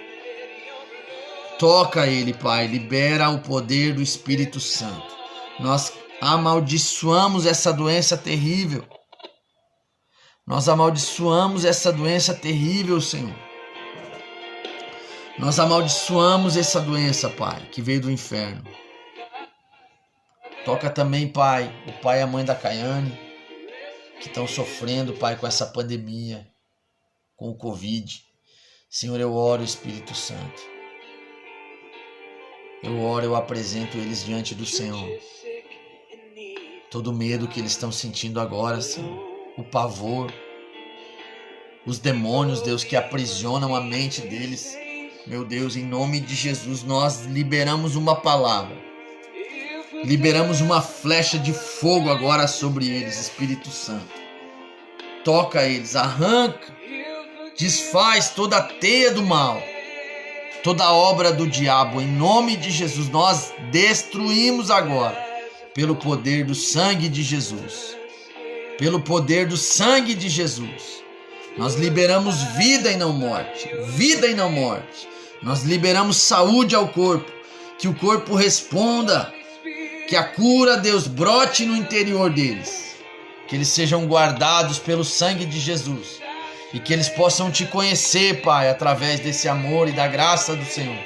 Toca ele, Pai. Libera o poder do Espírito Santo. Nós amaldiçoamos essa doença terrível. Nós amaldiçoamos essa doença terrível, Senhor. Nós amaldiçoamos essa doença, Pai, que veio do inferno. Toca também, Pai, o pai e a mãe da Caiane, que estão sofrendo, Pai, com essa pandemia, com o Covid. Senhor, eu oro, Espírito Santo. Eu oro, eu apresento eles diante do Senhor. Todo o medo que eles estão sentindo agora, Senhor. O pavor. Os demônios, Deus, que aprisionam a mente deles. Meu Deus, em nome de Jesus, nós liberamos uma palavra. Liberamos uma flecha de fogo agora sobre eles, Espírito Santo. Toca eles, arranca, desfaz toda a teia do mal, toda a obra do diabo. Em nome de Jesus, nós destruímos agora, pelo poder do sangue de Jesus. Pelo poder do sangue de Jesus. Nós liberamos vida e não morte. Vida e não morte. Nós liberamos saúde ao corpo. Que o corpo responda. Que a cura, Deus, brote no interior deles. Que eles sejam guardados pelo sangue de Jesus. E que eles possam te conhecer, Pai, através desse amor e da graça do Senhor.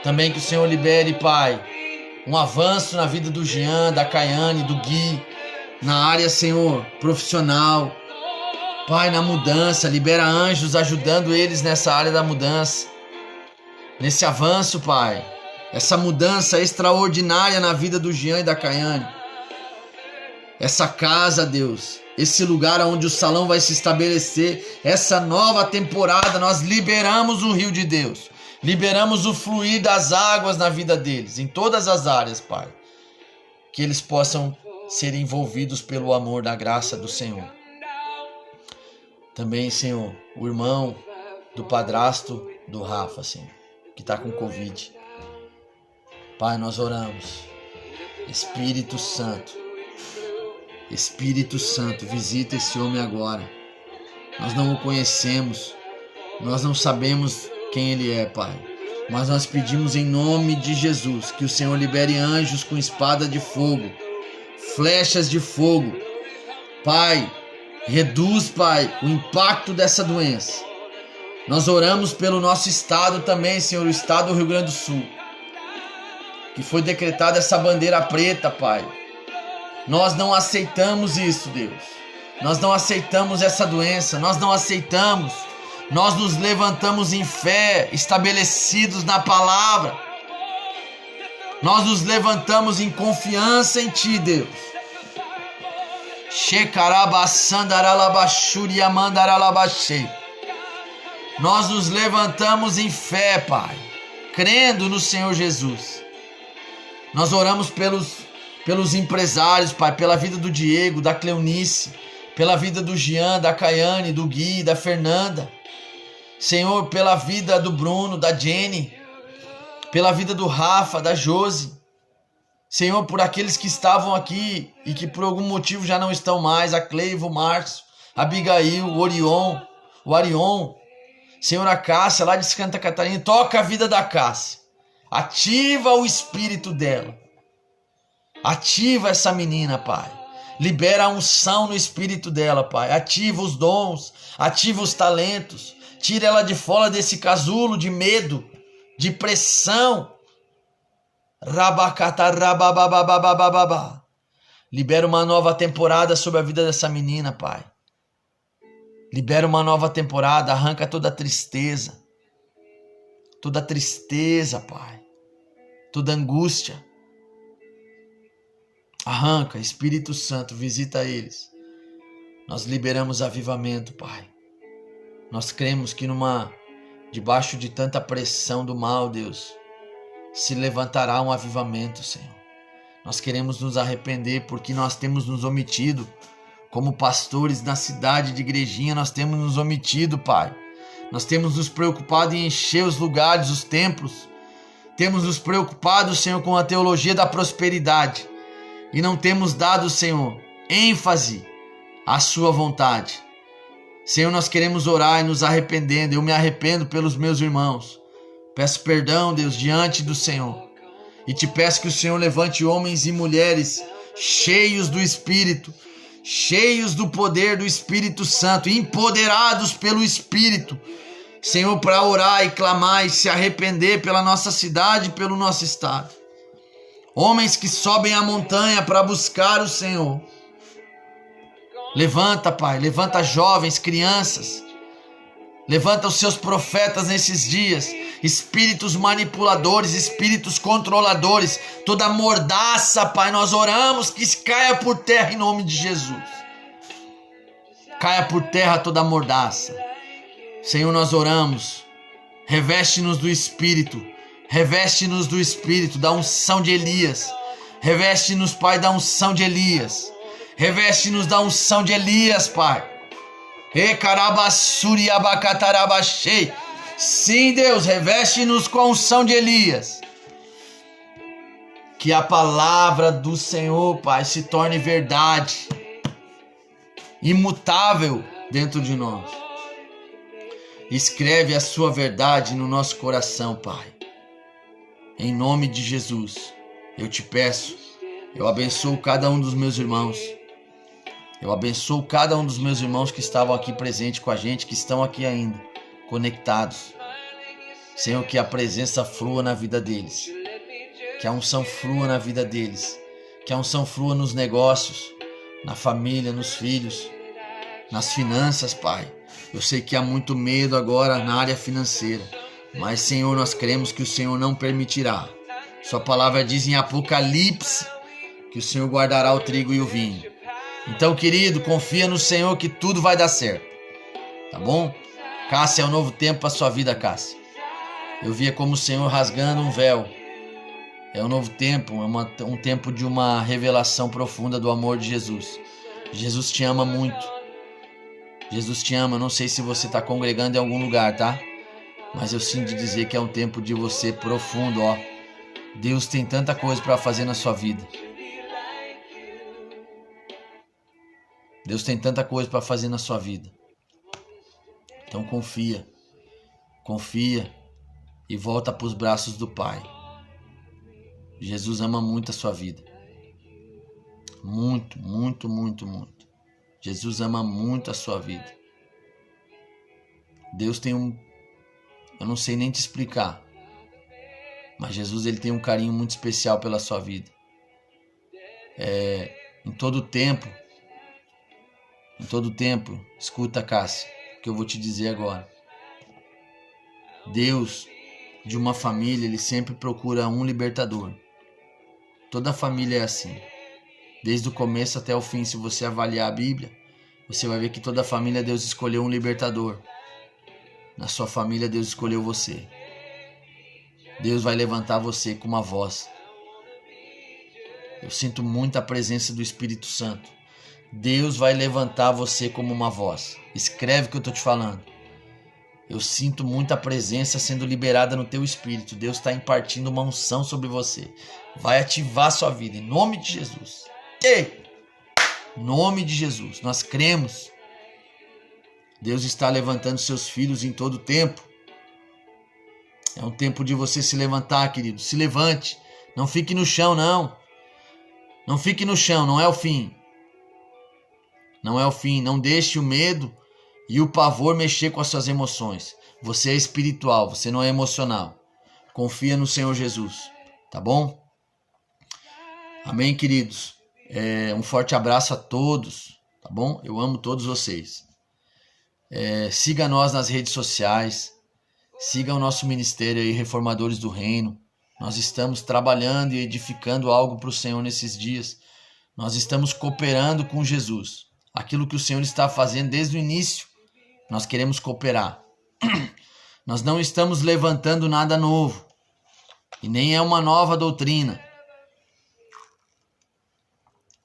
Também que o Senhor libere, Pai, um avanço na vida do Jean, da Caiane, do Gui. Na área, Senhor, profissional. Pai, na mudança. Libera anjos ajudando eles nessa área da mudança. Nesse avanço, Pai. Essa mudança extraordinária na vida do Jean e da Caiane. Essa casa, Deus. Esse lugar onde o salão vai se estabelecer. Essa nova temporada, nós liberamos o rio de Deus. Liberamos o fluir das águas na vida deles. Em todas as áreas, Pai. Que eles possam ser envolvidos pelo amor da graça do Senhor. Também, Senhor, o irmão do padrasto do Rafa, Senhor, que está com Covid. Pai, nós oramos. Espírito Santo, visita esse homem agora. Nós não o conhecemos, nós não sabemos quem ele é, Pai. Mas nós pedimos em nome de Jesus que o Senhor libere anjos com espada de fogo, flechas de fogo. Pai, reduz, Pai, o impacto dessa doença. Nós oramos pelo nosso estado também, Senhor, o estado do Rio Grande do Sul. Que foi decretada essa bandeira preta, Pai. Nós não aceitamos isso, Deus. Nós não aceitamos essa doença. Nós não aceitamos. Nós nos levantamos em fé, estabelecidos na palavra. Nós nos levantamos em confiança em Ti, Deus. Nós nos levantamos em fé, Pai, crendo no Senhor Jesus. Nós oramos pelos empresários, Pai, pela vida do Diego, da Cleonice, pela vida do Jean, da Caiane, do Gui, da Fernanda. Senhor, pela vida do Bruno, da Jenny, pela vida do Rafa, da Josi. Senhor, por aqueles que estavam aqui e que por algum motivo já não estão mais, a Cleivo, o Márcio, a Abigail, o Arion. Senhor, a Cássia, lá de Santa Catarina, toca a vida da Cássia. Ativa o espírito dela. Ativa essa menina, Pai. Libera a unção no espírito dela, Pai. Ativa os dons, ativa os talentos. Tira ela de fora desse casulo de medo, de pressão. Rabacata. Libera uma nova temporada sobre a vida dessa menina, Pai. Libera uma nova temporada, arranca toda a tristeza. Toda a tristeza, Pai. Toda a angústia. Arranca, Espírito Santo, visita eles. Nós liberamos avivamento, Pai. Nós cremos que debaixo de tanta pressão do mal, Deus, se levantará um avivamento, Senhor. Nós queremos nos arrepender porque nós temos nos omitido. Como pastores na cidade de Igrejinha, nós temos nos omitido, Pai. Nós temos nos preocupado em encher os lugares, os templos. Temos nos preocupado, Senhor, com a teologia da prosperidade. E não temos dado, Senhor, ênfase à sua vontade. Senhor, nós queremos orar e nos arrependendo. Eu me arrependo pelos meus irmãos. Peço perdão, Deus, diante do Senhor. E te peço que o Senhor levante homens e mulheres cheios do Espírito, cheios do poder do Espírito Santo, empoderados pelo Espírito, Senhor, para orar e clamar e se arrepender pela nossa cidade e pelo nosso estado. Homens que sobem a montanha para buscar o Senhor. Levanta, Pai, levanta jovens, crianças. Levanta os seus profetas nesses dias. Espíritos manipuladores, espíritos controladores. Toda mordaça, Pai, nós oramos que caia por terra em nome de Jesus. Caia por terra toda mordaça. Senhor, nós oramos. Reveste-nos do Espírito. Reveste-nos do Espírito, da unção de Elias. Reveste-nos, Pai, da unção de Elias. Reveste-nos da unção de Elias, Pai. Sim, Deus, reveste-nos com a unção de Elias. Que a palavra do Senhor, Pai, se torne verdade, imutável dentro de nós. Escreve a sua verdade no nosso coração, Pai. Em nome de Jesus, eu te peço, eu abençoo cada um dos meus irmãos. Eu abençoo cada um dos meus irmãos que estavam aqui presentes com a gente, que estão aqui ainda, conectados. Senhor, que a presença flua na vida deles. Que a unção flua na vida deles. Que a unção flua nos negócios, na família, nos filhos, nas finanças, Pai. Eu sei que há muito medo agora na área financeira. Mas, Senhor, nós cremos que o Senhor não permitirá. Sua palavra diz em Apocalipse que o Senhor guardará o trigo e o vinho. Então, querido, confia no Senhor que tudo vai dar certo. Tá bom? Cássia, é um novo tempo para sua vida, Cássia. Eu via como o Senhor rasgando um véu. É um novo tempo, um tempo de uma revelação profunda do amor de Jesus. Jesus te ama muito. Jesus te ama. Não sei se você está congregando em algum lugar, tá? Mas eu sinto dizer que é um tempo de você profundo, ó. Deus tem tanta coisa para fazer na sua vida. Deus tem tanta coisa para fazer na sua vida. Então confia. Confia e volta para os braços do Pai. Jesus ama muito a sua vida. Muito, muito, muito, muito. Jesus ama muito a sua vida. Deus tem eu não sei nem te explicar. Mas Jesus, ele tem um carinho muito especial pela sua vida. Em todo tempo, escuta, Cássia, o que eu vou te dizer agora. Deus, de uma família, ele sempre procura um libertador. Toda família é assim. Desde o começo até o fim, se você avaliar a Bíblia, você vai ver que toda família, Deus escolheu um libertador. Na sua família, Deus escolheu você. Deus vai levantar você com uma voz. Eu sinto muita presença do Espírito Santo. Deus vai levantar você como uma voz. Escreve o que eu estou te falando. Eu sinto muita presença sendo liberada no teu espírito. Deus está impartindo uma unção sobre você. Vai ativar sua vida em nome de Jesus. Ei! Em nome de Jesus. Nós cremos. Deus está levantando seus filhos em todo o tempo. É um tempo de você se levantar, querido. Se levante. Não fique no chão, não. Não fique no chão, não é o fim. Não é o fim. Não deixe o medo e o pavor mexer com as suas emoções. Você é espiritual, você não é emocional. Confia no Senhor Jesus, tá bom? Amém, queridos? Um forte abraço a todos, tá bom? Eu amo todos vocês. Siga nós nas redes sociais. Siga o nosso ministério aí, Reformadores do Reino. Nós estamos trabalhando e edificando algo para o Senhor nesses dias. Nós estamos cooperando com Jesus. Aquilo que o Senhor está fazendo desde o início, nós queremos cooperar. Nós não estamos levantando nada novo. E nem é uma nova doutrina.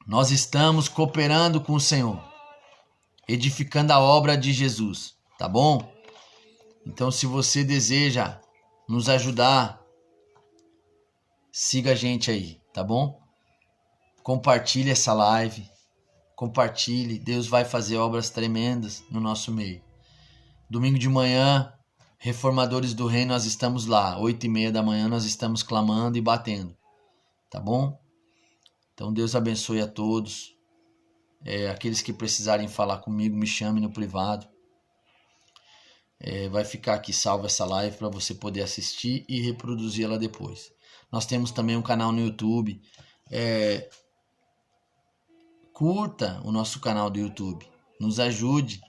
Nós estamos cooperando com o Senhor. Edificando a obra de Jesus. Tá bom? Então, se você deseja nos ajudar, siga a gente aí, tá bom? Compartilhe essa live. Compartilhe. Deus vai fazer obras tremendas no nosso meio. Domingo de manhã, Reformadores do Reino, nós estamos lá. 8h30 da manhã nós estamos clamando e batendo. Tá bom? Então Deus abençoe a todos. Aqueles que precisarem falar comigo, me chamem no privado. Vai ficar aqui salva essa live para você poder assistir e reproduzir ela depois. Nós temos também um canal no YouTube. Curta o nosso canal do YouTube. Nos ajude.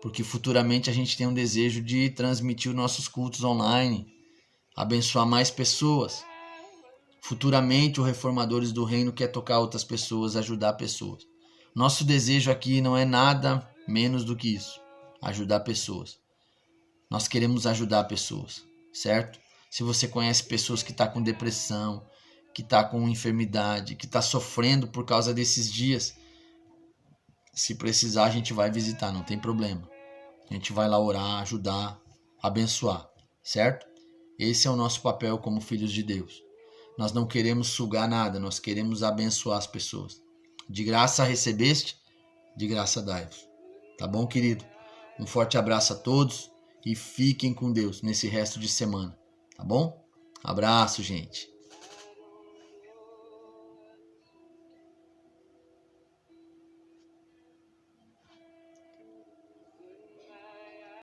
Porque futuramente a gente tem um desejo de transmitir os nossos cultos online, abençoar mais pessoas. Futuramente o Reformadores do Reino quer tocar outras pessoas, ajudar pessoas. Nosso desejo aqui não é nada menos do que isso, ajudar pessoas. Nós queremos ajudar pessoas, certo? Se você conhece pessoas que estão com depressão, que estão com enfermidade, que estão sofrendo por causa desses dias, se precisar a gente vai visitar, não tem problema. A gente vai lá orar, ajudar, abençoar, certo? Esse é o nosso papel como filhos de Deus. Nós não queremos sugar nada, nós queremos abençoar as pessoas. De graça recebeste, de graça dai-vos. Tá bom, querido? Um forte abraço a todos e fiquem com Deus nesse resto de semana, tá bom? Abraço, gente.